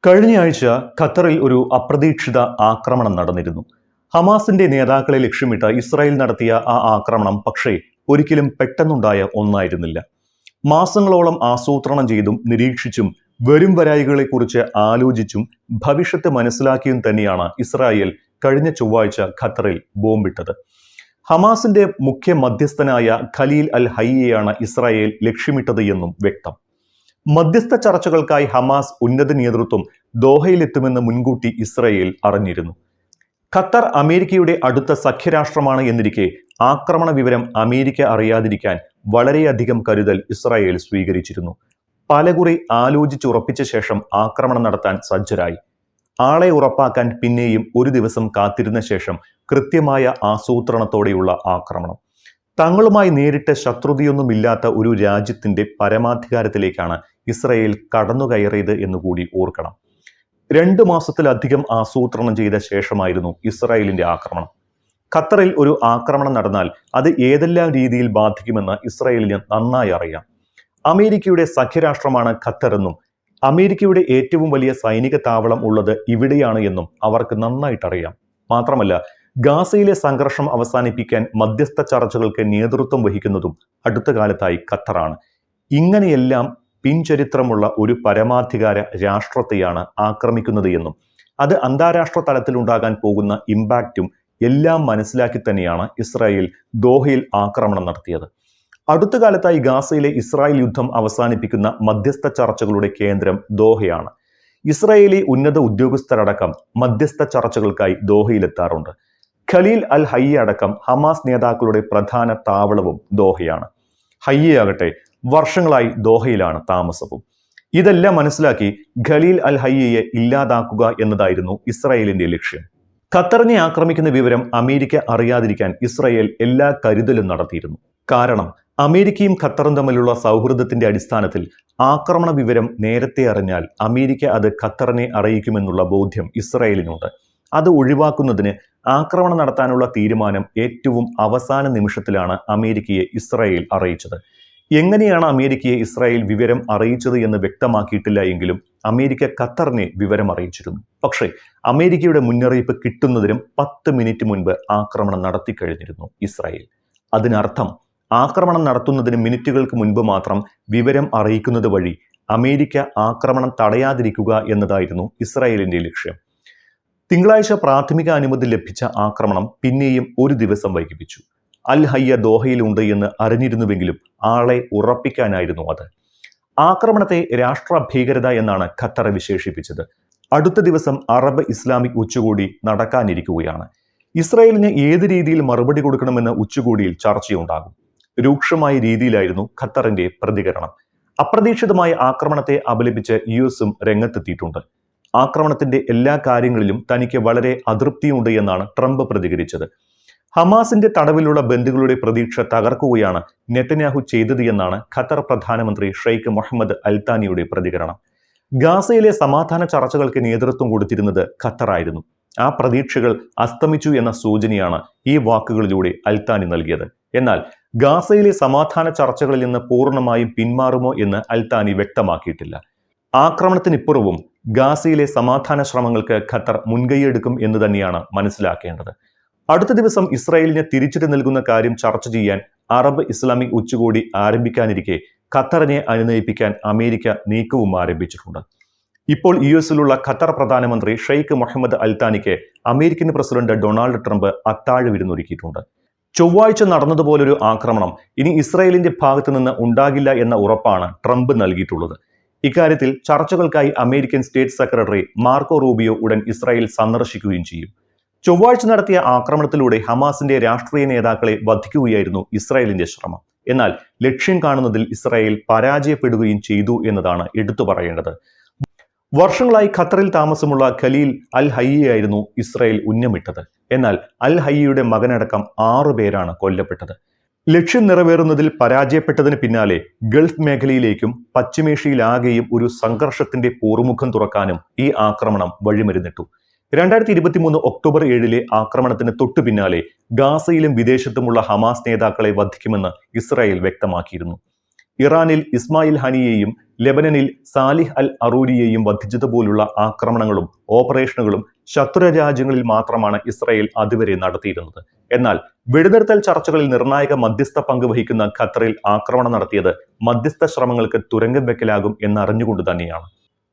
കഴിഞ്ഞയാഴ്ച ഖത്തറിൽ ഒരു അപ്രതീക്ഷിത ആക്രമണം നടന്നിരുന്നു. ഹമാസിന്റെ നേതാക്കളെ ലക്ഷ്യമിട്ട് ഇസ്രായേൽ നടത്തിയ ആ ആക്രമണം പക്ഷേ ഒരിക്കലും പെട്ടെന്നുണ്ടായ ഒന്നായിരുന്നില്ല. മാസങ്ങളോളം ആസൂത്രണം ചെയ്തും നിരീക്ഷിച്ചും വരും വരായികളെക്കുറിച്ച് ആലോചിച്ചും ഭവിഷ്യത്ത് മനസ്സിലാക്കിയും തന്നെയാണ് ഇസ്രായേൽ കഴിഞ്ഞ ചൊവ്വാഴ്ച ഖത്തറിൽ ബോംബിട്ടത്. ഹമാസിന്റെ മുഖ്യ മധ്യസ്ഥനായ ഖലീൽ അൽ ഹയ്യയാണ് ഇസ്രായേൽ ലക്ഷ്യമിട്ടത് എന്നും വ്യക്തം. മധ്യസ്ഥ ചർച്ചകൾക്കായി ഹമാസ് ഉന്നത നേതൃത്വം ദോഹയിലെത്തുമെന്ന് മുൻകൂട്ടി ഇസ്രായേൽ അറിഞ്ഞിരുന്നു. ഖത്തർ അമേരിക്കയുടെ അടുത്ത സഖ്യരാഷ്ട്രമാണ് എന്നിരിക്കെ ആക്രമണ വിവരം അമേരിക്ക അറിയാതിരിക്കാൻ വളരെയധികം കരുതൽ ഇസ്രായേൽ സ്വീകരിച്ചിരുന്നു. പലകുറി ആലോചിച്ചുറപ്പിച്ച ശേഷം ആക്രമണം നടത്താൻ സജ്ജരായി. ആളെ ഉറപ്പാക്കാൻ പിന്നെയും ഒരു ദിവസം കാത്തിരുന്ന ശേഷം കൃത്യമായ ആസൂത്രണത്തോടെയുള്ള ആക്രമണം. തങ്ങളുമായി നേരിട്ട് ശത്രുതയൊന്നുമില്ലാത്ത ഒരു രാജ്യത്തിന്റെ പരമാധികാരത്തിലേക്കാണ് ഇസ്രായേൽ കടന്നുകയറിയത് എന്നുകൂടി ഓർക്കണം. 2 മാസത്തിലധികം ആസൂത്രണം ചെയ്ത ശേഷമായിരുന്നു ഇസ്രായേലിന്റെ ആക്രമണം. ഖത്തറിൽ ഒരു ആക്രമണം നടന്നാൽ അത് ഏതെല്ലാം രീതിയിൽ ബാധിക്കുമെന്ന് ഇസ്രായേലിന് നന്നായി അറിയാം. അമേരിക്കയുടെ സഖ്യരാഷ്ട്രമാണ് ഖത്തർ എന്നും അമേരിക്കയുടെ ഏറ്റവും വലിയ സൈനിക താവളം ഉള്ളത് ഇവിടെയാണ് എന്നും അവർക്ക് നന്നായിട്ടറിയാം. മാത്രമല്ല, ഗാസയിലെ സംഘർഷം അവസാനിപ്പിക്കാൻ മധ്യസ്ഥ ചർച്ചകൾക്ക് നേതൃത്വം വഹിക്കുന്നതും അടുത്ത കാലത്തായി ഖത്തറാണ്. ഇങ്ങനെയെല്ലാം പിൻചരിത്രമുള്ള ഒരു പരമാധികാര രാഷ്ട്രത്തെയാണ് ആക്രമിക്കുന്നത് എന്നും അത് അന്താരാഷ്ട്ര തലത്തിലുണ്ടാകാൻ പോകുന്ന ഇമ്പാക്റ്റും എല്ലാം മനസ്സിലാക്കി തന്നെയാണ് ഇസ്രായേൽ ദോഹയിൽ ആക്രമണം നടത്തിയത്. അടുത്ത കാലത്തായി ഗാസയിലെ ഇസ്രായേൽ യുദ്ധം അവസാനിപ്പിക്കുന്ന മധ്യസ്ഥ ചർച്ചകളുടെ കേന്ദ്രം ദോഹയാണ്. ഇസ്രായേലി ഉന്നത ഉദ്യോഗസ്ഥരടക്കം മധ്യസ്ഥ ചർച്ചകൾക്കായി ദോഹയിലെത്താറുണ്ട്. ഖലീൽ അൽ ഹയ്യ അടക്കം ഹമാസ് നേതാക്കളുടെ പ്രധാന താവളവും ദോഹയാണ്. ഹയ്യയാകട്ടെ വർഷങ്ങളായി ദോഹയിലാണ് താമസവും. ഇതെല്ലാം മനസ്സിലാക്കി ഖലീൽ അൽ ഹയ്യയെ ഇല്ലാതാക്കുക എന്നതായിരുന്നു ഇസ്രായേലിന്റെ ലക്ഷ്യം. ഖത്തറിനെ ആക്രമിക്കുന്ന വിവരം അമേരിക്ക അറിയാതിരിക്കാൻ ഇസ്രായേൽ എല്ലാ കരുതലും നടത്തിയിരുന്നു. കാരണം അമേരിക്കയും ഖത്തറും തമ്മിലുള്ള സൗഹൃദത്തിന്റെ അടിസ്ഥാനത്തിൽ ആക്രമണ വിവരം നേരത്തെ അറിഞ്ഞാൽ അമേരിക്ക അത് ഖത്തറിനെ അറിയിക്കുമെന്നുള്ള ബോധ്യം ഇസ്രായേലിനുണ്ട്. അത് ഒഴിവാക്കുന്നതിന് ആക്രമണം നടത്താനുള്ള തീരുമാനം ഏറ്റവും അവസാന നിമിഷത്തിലാണ് അമേരിക്കയെ ഇസ്രായേൽ അറിയിച്ചത്. എങ്ങനെയാണ് അമേരിക്കയെ ഇസ്രായേൽ വിവരം അറിയിച്ചത് എന്ന് വ്യക്തമാക്കിയിട്ടില്ല എങ്കിലും അമേരിക്ക ഖത്തറിനെ വിവരം അറിയിച്ചിരുന്നു. പക്ഷേ അമേരിക്കയുടെ മുന്നറിയിപ്പ് കിട്ടുന്നതിനും 10 മിനിറ്റ് മുൻപ് ആക്രമണം നടത്തിക്കഴിഞ്ഞിരുന്നു ഇസ്രായേൽ. അതിനർത്ഥം ആക്രമണം നടത്തുന്നതിന് മിനിറ്റുകൾക്ക് മുൻപ് മാത്രം വിവരം അറിയിക്കുന്നത് വഴി അമേരിക്ക ആക്രമണം തടയാതിരിക്കുക എന്നതായിരുന്നു ഇസ്രായേലിന്റെ ലക്ഷ്യം. തിങ്കളാഴ്ച പ്രാഥമിക അനുമതി ലഭിച്ച ആക്രമണം പിന്നെയും ഒരു ദിവസം വൈകിപ്പിച്ചു. അൽ ഹയ്യ ദോഹയിലുണ്ട് എന്ന് അറിഞ്ഞിരുന്നുവെങ്കിലും ആളെ ഉറപ്പിക്കാനായിരുന്നു അത്. ആക്രമണത്തെ രാഷ്ട്ര ഭീകരത എന്നാണ് ഖത്തർ വിശേഷിപ്പിച്ചത്. അടുത്ത ദിവസം അറബ് ഇസ്ലാമിക് ഉച്ചകോടി നടക്കാനിരിക്കുകയാണ്. ഇസ്രായേലിന് ഏത് രീതിയിൽ മറുപടി കൊടുക്കണമെന്ന് ഉച്ചകോടിയിൽ ചർച്ചയുണ്ടാകും. രൂക്ഷമായ രീതിയിലായിരുന്നു ഖത്തറിന്റെ പ്രതികരണം. അപ്രതീക്ഷിതമായ ആക്രമണത്തെ അപലപിച്ച് യുഎസും രംഗത്തെത്തിയിട്ടുണ്ട്. ആക്രമണത്തിന്റെ എല്ലാ കാര്യങ്ങളിലും തനിക്ക് വളരെ അതൃപ്തിയുണ്ട് എന്നാണ് ട്രംപ് പ്രതികരിച്ചത്. ഹമാസിന്റെ തടവിലുള്ള ബന്ധുക്കളുടെ പ്രതീക്ഷ തകർക്കുകയാണ് നെതന്യാഹു ചെയ്തത് എന്നാണ് ഖത്തർ പ്രധാനമന്ത്രി ഷെയ്ഖ് മുഹമ്മദ് അൽത്താനിയുടെ പ്രതികരണം. ഗാസയിലെ സമാധാന ചർച്ചകൾക്ക് നേതൃത്വം കൊടുത്തിരുന്നത് ഖത്തറായിരുന്നു. ആ പ്രതീക്ഷകൾ അസ്തമിച്ചു എന്ന സൂചനയാണ് ഈ വാക്കുകളിലൂടെ അൽത്താനി നൽകിയത്. എന്നാൽ ഗാസയിലെ സമാധാന ചർച്ചകളിൽ നിന്ന് പൂർണ്ണമായും പിന്മാറുമോ എന്ന് അൽത്താനി വ്യക്തമാക്കിയിട്ടില്ല. ആക്രമണത്തിനിപ്പുറവും ഗാസയിലെ സമാധാന ശ്രമങ്ങൾക്ക് ഖത്തർ മുൻകൈയെടുക്കും എന്ന് തന്നെയാണ് മനസ്സിലാക്കേണ്ടത്. അടുത്ത ദിവസം ഇസ്രായേലിന് തിരിച്ചടി നൽകുന്ന കാര്യം ചർച്ച ചെയ്യാൻ അറബ് ഇസ്ലാമിക് ഉച്ചകോടി ആരംഭിക്കാനിരിക്കെ ഖത്തറിനെ അനുനയിപ്പിക്കാൻ അമേരിക്ക നീക്കവും ആരംഭിച്ചിട്ടുണ്ട്. ഇപ്പോൾ യുഎസിലുള്ള ഖത്തർ പ്രധാനമന്ത്രി ഷെയ്ഖ് മുഹമ്മദ് അൽത്താനിക്ക് അമേരിക്കൻ പ്രസിഡന്റ് ഡൊണാൾഡ് ട്രംപ് അത്താഴ വിരുന്നൊരുക്കിയിട്ടുണ്ട്. ചൊവ്വാഴ്ച നടന്നതുപോലൊരു ആക്രമണം ഇനി ഇസ്രായേലിന്റെ ഭാഗത്തു നിന്ന് ഉണ്ടാകില്ല എന്ന ഉറപ്പാണ് ട്രംപ് നൽകിയിട്ടുള്ളത്. ഇക്കാര്യത്തിൽ ചർച്ചകൾക്കായി American state secretary Marco Rubio ഉടൻ ഇസ്രായേൽ സന്ദർശിക്കുകയും ചെയ്യും. ചൊവ്വാഴ്ച നടത്തിയ ആക്രമണത്തിലൂടെ ഹമാസിന്റെ രാഷ്ട്രീയ നേതാക്കളെ വധിക്കുകയായിരുന്നു ഇസ്രായേലിന്റെ ശ്രമം. എന്നാൽ ലക്ഷ്യം കാണുന്നതിൽ ഇസ്രായേൽ പരാജയപ്പെടുകയും ചെയ്തു എന്നതാണ് എടുത്തു പറയേണ്ടത്. വർഷങ്ങളായി ഖത്തറിൽ താമസമുള്ള ഖലീൽ അൽ ഹയ്യയായിരുന്നു ഇസ്രായേൽ ഉന്നമിട്ടത്. എന്നാൽ അൽ ഹയ്യയുടെ മകനടക്കം 6 പേരാണ് കൊല്ലപ്പെട്ടത്. ലക്ഷ്യം നിറവേറുന്നതിൽ പരാജയപ്പെട്ടതിന് പിന്നാലെ ഗൾഫ് മേഖലയിലേക്കും പശ്ചിമേഷ്യയിലാകെയും ഒരു സംഘർഷത്തിന്റെ പൂർമുഖം തുറക്കാനും ഈ ആക്രമണം വഴിമരുന്നിട്ടു. 2023 ഒക്ടോബർ 7 ആക്രമണത്തിന് തൊട്ടു പിന്നാലെ ഗാസയിലും വിദേശത്തുമുള്ള ഹമാസ് നേതാക്കളെ വധിക്കുമെന്ന് ഇസ്രായേൽ വ്യക്തമാക്കിയിരുന്നു. ഇറാനിൽ ഇസ്മായിൽ ഹനിയെയും ലെബനനിൽ സാലിഹ് അൽ അറൂരിയെയും വധിച്ചതുപോലുള്ള ആക്രമണങ്ങളും ഓപ്പറേഷനുകളും ശത്രു രാജ്യങ്ങളിൽ മാത്രമാണ് ഇസ്രായേൽ അതുവരെ നടത്തിയിരുന്നത്. എന്നാൽ വെടിനിർത്തൽ ചർച്ചകളിൽ നിർണായക മധ്യസ്ഥ പങ്ക് വഹിക്കുന്ന ഖത്തറിൽ ആക്രമണം നടത്തിയത് മധ്യസ്ഥ ശ്രമങ്ങൾക്ക് തുരങ്കം വെക്കലാകും എന്നറിഞ്ഞുകൊണ്ട് തന്നെയാണ്.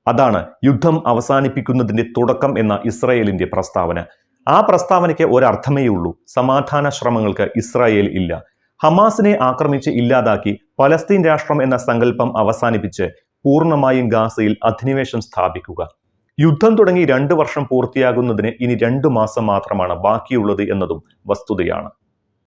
അതാണ് യുദ്ധം അവസാനിപ്പിക്കുന്നതിന്റെ തുടക്കം എന്ന ഇസ്രായേലിന്റെ പ്രസ്താവന. ആ പ്രസ്താവനയ്ക്ക് ഒരർത്ഥമേ ഉള്ളൂ: സമാധാന ശ്രമങ്ങൾക്ക് ഇസ്രായേൽ ഇല്ല. ഹമാസിനെ ആക്രമിച്ച് ഇല്ലാതാക്കി പലസ്തീൻ രാഷ്ട്രം എന്ന സങ്കല്പം അവസാനിപ്പിച്ച് പൂർണ്ണമായും ഗാസയിൽ അധിനിവേശം സ്ഥാപിക്കുക. യുദ്ധം തുടങ്ങി 2 വർഷം പൂർത്തിയാകുന്നതിന് ഇനി 2 മാസം മാത്രമാണ് ബാക്കിയുള്ളത് എന്നതും വസ്തുതയാണ്.